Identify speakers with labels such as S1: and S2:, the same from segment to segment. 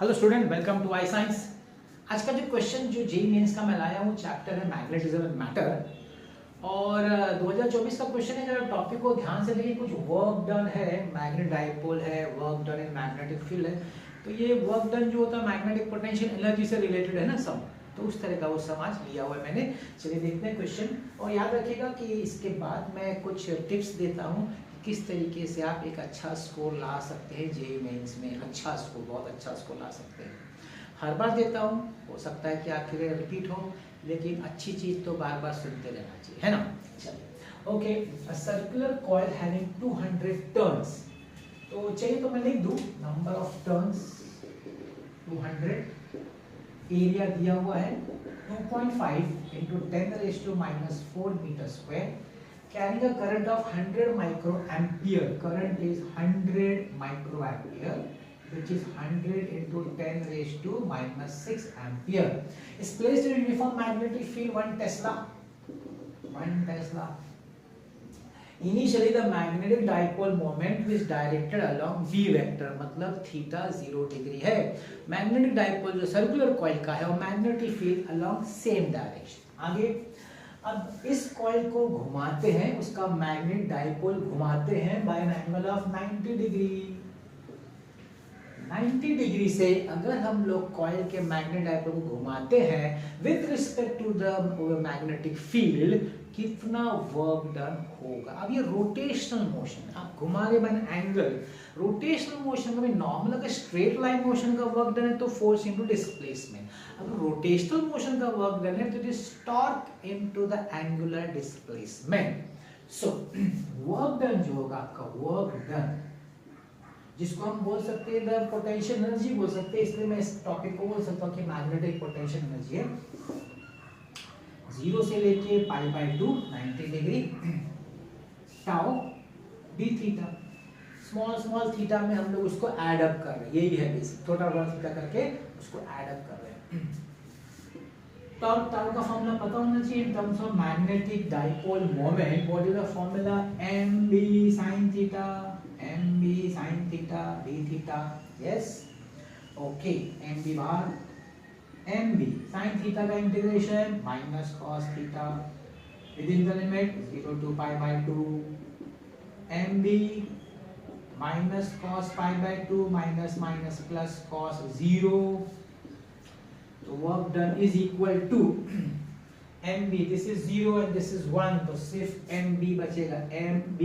S1: Hello student, welcome to I science. आज का जो क्वेश्चन जो जेईई मेंस का मैं लाया हूँ चैप्टर है मैग्नेटिज्म एंड मैटर। और 2024 का क्वेश्चन है। जरा टॉपिक को ध्यान से देखिए। कुछ वर्क डन है, मैग्नेट डाइपोल है, work done in magnetic field है। तो ये वर्क डन जो होता है मैग्नेटिक पोटेंशियल एनर्जी से रिलेटेड है ना सब। तो उस तरह का वो समाज लिया हुआ है मैंने। चलिए देखते हैं क्वेश्चन। और याद रखिएगा कि इसके बाद मैं कुछ टिप्स देता हूँ किस तरीके से आप एक अच्छा स्कोर ला सकते हैं जेईई मेंस में। अच्छा स्कोर, बहुत अच्छा स्कोर ला सकते हैं। हर बार देता हूँ, हो सकता है कि आखिर रिपीट हो, लेकिन अच्छी चीज़ तो बार बार सुनते रहना चाहिए, है ना। चलिए okay. A circular coil having 200 turns. तो चलिए तो मैं लिख दूँ नंबर ऑफ टर्न्स 200। एरिया दिया हुआ है 2.5 into 10⁻⁻⁴ metre square. Carrying a current of 100 microampere. Current is 100 microampere, which is 100 into 10⁻⁻⁶ ampere. Is placed in uniform magnetic field 1 Tesla. 1 Tesla. Initially, the magnetic dipole moment is directed along v vector, मतलब theta 0 degree है। Magnetic dipole जो circular coil का है वो magnetic field along same direction. आगे अब इस coil को घुमाते हैं, उसका मैग्नेट डाइपोल घुमाते हैं by an angle of 90 degree. 90 degree से अगर हम लोग कॉइल के मैग्नेट डाइपोल को घुमाते हैं with respect to the magnetic field, कितना वर्क डन होगा। अब ये रोटेशनल मोशन, आप घुमा रहे by an angle. Rotational motion में नॉर्मल अगर स्ट्रेट लाइन मोशन का वर्क डन है तो फोर्स इनटू डिस्प्लेसमेंट। अगर रोटेशनल मोशन का वर्क डन है तो it is torque into the angular displacement. So work done जो होगा आपका वर्क डन, जिसको हम बोल सकते हैं द पोटेंशियल एनर्जी बोल सकते हैं। इसलिए मैं इस टॉपिक को बोल सकता हूँ कि मैग्नेटिक पोटेंशियल एनर्जी है 0 से लेके π/2 90 degree tau D theta. Small theta में हम लोग उसको ऐड अप कर रहे हैं, यही है बेसिक। छोटा बड़ा थीटा करके उसको ऐड अप कर रहे हैं। टाउ का फॉर्मूला पता होना चाहिए in terms of magnetic dipole moment. What is the formula? mb sin theta, mb sin theta d theta. Yes okay. mb bar mb sin theta का integration minus cos theta within the limit 0 to π/2 mb minus cos π/2 minus minus plus cos 0. So work done is equal to mb. This is 0 and this is 1, तो सिर्फ mb बचेगा। mb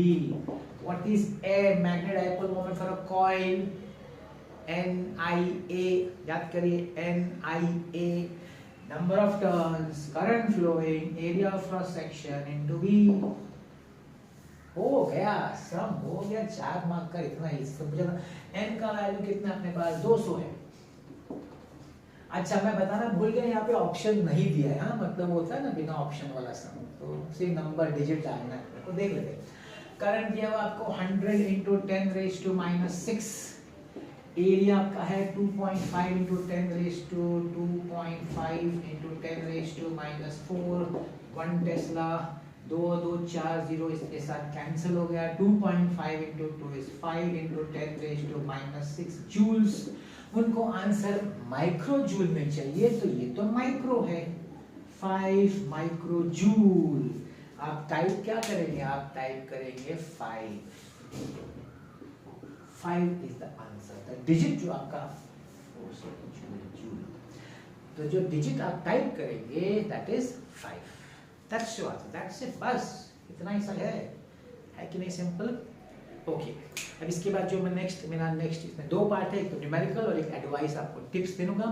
S1: what is a magnetic dipole moment for a coil? nia, याद करिए nia, number of turns, current flowing, area of cross section into v। हो गया, सम हो गया। 4 mark का इतना ही समझा। n का वैल्यू कितना अपने पास 200 है। अच्छा मैं बताना भूल गया, यहाँ पे ऑप्शन नहीं दिया है। हाँ मतलब होता है ना बिना ऑप्शन वाला सम, तो सिर्फ नंबर डिजिट डालना है। तो देख लेते। करंट दिया हुआ आपको 100 इंटू 10⁻⁻⁶। एरिया आपका है 2.5 इंटू 10⁻².5 इंटू 10⁻⁻⁴ 1 टेस्ला। 2 2 4 0 इसके साथ कैंसिल हो गया। 2.5 इंटू 2 इज 5 इंटू 10⁻⁻⁶ जूल्स। उनको आंसर माइक्रो जूल में चाहिए, तो ये तो माइक्रो है। 5 माइक्रो जूल। आप टाइप क्या करेंगे? आप टाइप करेंगे 5 is the answer. The digit जो आपका जूल, तो जो डिजिट आप टाइप करेंगे that is 5। That's your answer. That's it. बस इतना ही सा है कि नहीं? सिंपल। ओके। अब इसके बाद जो मैं मेरा नेक्स्ट इसमें 2 पार्ट है, एक तो न्यूमेरिकल और एक एडवाइस, आपको टिप्स दे दूंगा।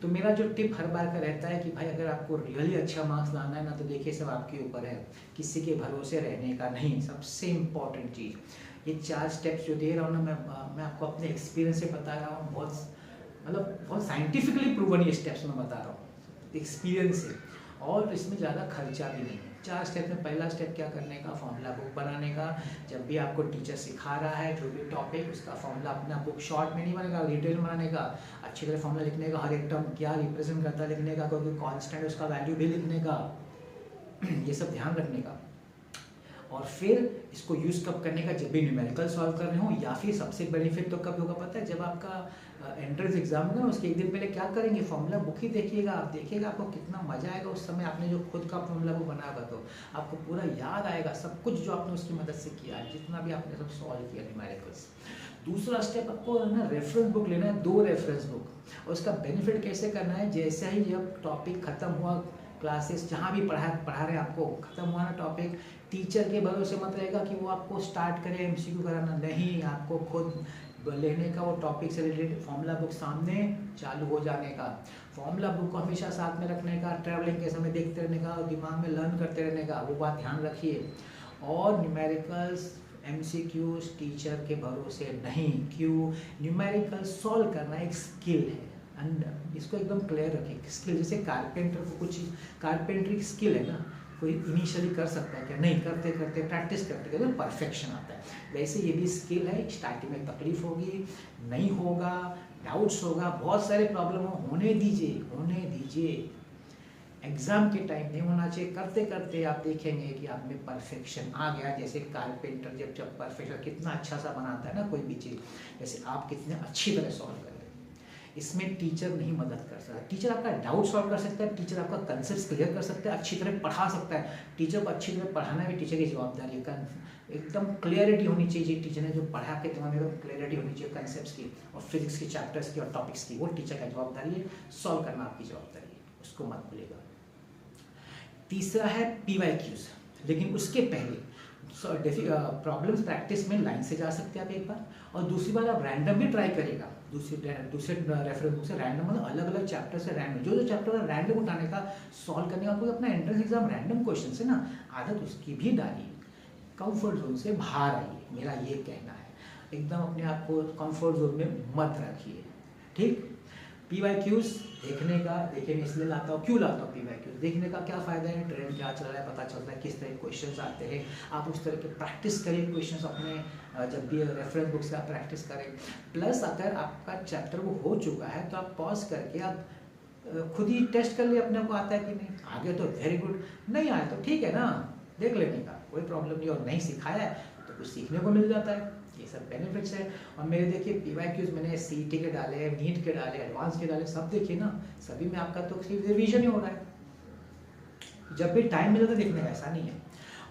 S1: तो मेरा जो टिप हर बार का रहता है कि भाई अगर आपको रियली अच्छा मार्क्स लाना है ना, तो देखिए सब आपके ऊपर है, किसी के भरोसे रहने का नहीं। सबसे इम्पोर्टेंट चीज़ ये 4 स्टेप्स जो दे रहा हूँ ना, मैं आपको अपने एक्सपीरियंस से बता रहा हूँ। बहुत साइंटिफिकली प्रूवन ये स्टेप्स मैं बता रहा हूँ एक्सपीरियंस से, और इसमें ज़्यादा खर्चा भी नहीं है। 4 स्टेप में पहला स्टेप क्या करने का? फॉर्मूला बुक बनाने का। जब भी आपको टीचर सिखा रहा है जो भी टॉपिक, उसका फॉर्मूला अपना बुक शॉर्ट में नहीं बनेगा, डिटेल में बनाने का। अच्छी तरह फॉर्मूला लिखने का, हर एक टर्म क्या रिप्रेजेंट करता है लिखने का, कोई कांस्टेंट उसका वैल्यू भी लिखने का। ये सब ध्यान रखने का। और फिर इसको यूज़ कब करने का, जब भी न्यूमेरिकल सॉल्व कर रहे हो, या फिर सबसे बेनिफिट तो कब होगा पता है, जब आपका एंट्रेंस एग्जाम होगा ना, उसके एक दिन पहले क्या करेंगे, फॉर्मूला बुक ही देखिएगा आप, देखिएगा आपको कितना मजा आएगा उस समय, आपने जो खुद का फॉर्मूला बुक बनाया होगा तो आपको पूरा याद आएगा सब कुछ जो आपने उसकी मदद से किया है, जितना भी आपने सब सॉल्व किया न्यूमेरिकल्स। दूसरा स्टेप आपको है ना रेफरेंस बुक लेना है, 2 रेफरेंस बुक, और उसका बेनिफिट कैसे करना है, जैसे ही जब टॉपिक खत्म हुआ, क्लासेस जहाँ भी पढ़ा रहे हैं आपको, खत्म हुआ ना टॉपिक, टीचर के भरोसे मत रहेगा कि वो आपको स्टार्ट करे एमसीक्यू कराना, नहीं, आपको खुद लेने का, वो टॉपिक से रिलेटेड फॉर्मूला बुक सामने चालू हो जाने का, फॉर्मूला बुक को हमेशा साथ में रखने का, ट्रैवलिंग के समय देखते रहने का, दिमाग में लर्न करते रहने का, वो बात ध्यान रखिए। और न्यूमेरिकल्स एमसीक्यूज टीचर के भरोसे नहीं, क्यों, न्यूमेरिकल सॉल्व करना एक स्किल है, एंड इसको एकदम क्लियर रखें, स्किल, जैसे कारपेंटर को कुछ कारपेंट्री स्किल है ना, कोई इनिशियली कर सकता है क्या, नहीं, करते करते प्रैक्टिस करते करते परफेक्शन आता है, वैसे ये भी स्किल है, स्टार्टिंग में तकलीफ होगी, नहीं होगा, डाउट्स होगा, बहुत सारे प्रॉब्लम होने दीजिए, एग्जाम के टाइम नहीं होना चाहिए, करते करते आप देखेंगे कि आप में परफेक्शन आ गया, जैसे कारपेंटर जब परफेक्शन कितना अच्छा सा बनाता है ना कोई भी चीज़, जैसे आप कितने अच्छी तरह सॉल्व कर, इसमें टीचर नहीं मदद कर सकता, टीचर आपका डाउट सॉल्व कर सकता है, टीचर आपका कंसेप्ट क्लियर कर सकता है, अच्छी तरह पढ़ा सकता है, टीचर को अच्छी तरह पढ़ाना भी टीचर की जवाबदारी है, एकदम क्लियरिटी होनी चाहिए, टीचर ने जो पढ़ा के दिमाग में एकदम क्लियरिटी होनी चाहिए कंसेप्ट्स की और फिजिक्स की चैप्टर्स की और टॉपिक्स की, वो टीचर का जवाबदारी है, सॉल्व करना आपकी जवाबदारी है, उसको मत भूलिएगा। तीसरा है PYQs, लेकिन उसके पहले प्रॉब्लम्स प्रैक्टिस में लाइन से जा सकते हैं आप एक बार, और दूसरी बार आप रैंडम भी ट्राई करिएगा, दूसरे रेफरेंस बुक से रैंडम, मतलब अलग अलग चैप्टर से रैंडम, जो चैप्टर है रैंडम उठाने का, सॉल्व करने का, कोई अपना एंट्रेंस एग्जाम रैंडम क्वेश्चन से ना आदत उसकी भी डालिए, कंफर्ट जोन से बाहर आइए, मेरा ये कहना है, एकदम अपने आप को कंफर्ट जोन में मत रखिए, ठीक। PYQs देखने का, देखिए मैं इसलिए लाता हूँ, क्यों लाता हूँ PYQs देखने का, क्या फ़ायदा है, ट्रेंड क्या चल रहा है पता चलता है, किस तरह के क्वेश्चंस आते हैं, आप उस तरह के प्रैक्टिस करिए क्वेश्चंस अपने, जब भी रेफरेंस बुक से आप प्रैक्टिस करें, प्लस अगर आपका चैप्टर वो हो चुका है तो आप पॉज करके आप खुद ही टेस्ट कर लिए अपने को आता है कि नहीं, आगे तो वेरी गुड, नहीं आया तो ठीक है ना, देख लेने का कोई प्रॉब्लम नहीं, और नहीं सिखाया है तो कुछ सीखने को मिल जाता है, ये सब बेनिफिट्स है। और मेरे देखिए PYQs मैंने CET के डाले, नीट के डाले, एडवांस के डाले, सब देखिए ना, सभी में आपका तो सिर्फ रिवीजन ही हो रहा है, जब भी टाइम मिले तो देखने का, ऐसा नहीं है।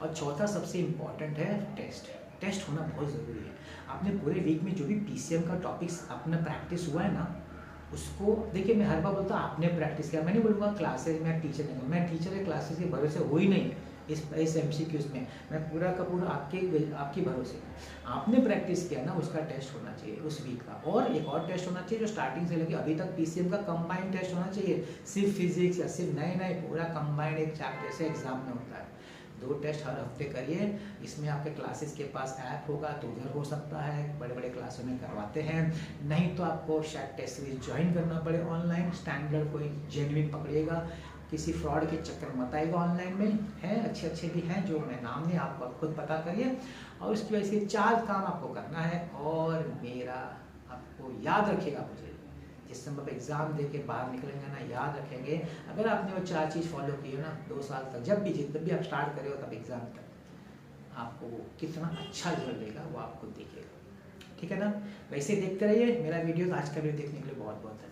S1: और चौथा सबसे इम्पॉर्टेंट है टेस्ट होना बहुत ज़रूरी है, आपने पूरे वीक में जो भी PCM का टॉपिक्स अपना प्रैक्टिस हुआ है ना, उसको देखिए, मैं हर बार बोलता हूँ आपने प्रैक्टिस किया, मैं नहीं बोलूँगा क्लासेज में टीचर ने, मैं टीचर के क्लासेस के भरोसे हो ही नहीं इस MCQs में, मैं पूरा का पूरा आपके भरोसे, आपने प्रैक्टिस किया ना, उसका टेस्ट होना चाहिए उस वीक का, और एक और टेस्ट होना चाहिए जो स्टार्टिंग से लेके अभी तक PCM का कंबाइंड टेस्ट होना चाहिए, सिर्फ फिजिक्स या सिर्फ नए पूरा कंबाइंड एक चैप्टर से एग्जाम में होता है, 2 टेस्ट हर हफ्ते करिए, इसमें आपके क्लासेस के पास ऐप होगा तो उधर हो सकता है, बड़े बड़े क्लासों में करवाते हैं, नहीं तो आपको शायद टेस्ट सीरीज ज्वाइन करना पड़े ऑनलाइन, स्टैंडर्ड कोई जेन्युइन पकड़िएगा, किसी फ्रॉड के चक्कर मत आएगा, ऑनलाइन में हैं अच्छे भी हैं जो मैं नाम नहीं, आपको खुद पता करिए, और उसकी वजह से 4 काम आपको करना है, और मेरा आपको याद रखिएगा, मुझे जिस समय आप एग्ज़ाम दे के बाहर निकलेंगे ना, याद रखेंगे, अगर आपने वो 4 चीज़ फॉलो की है ना 2 साल तक, जब भी आप स्टार्ट करें हो तब एग्ज़ाम तक, आपको वो कितना अच्छा रिजल्ट देगा वो आपको दिखेगा, ठीक है ना। वैसे देखते रहिए मेरा वीडियो, आज का वीडियो देखने के लिए बहुत बहुत धन्यवाद।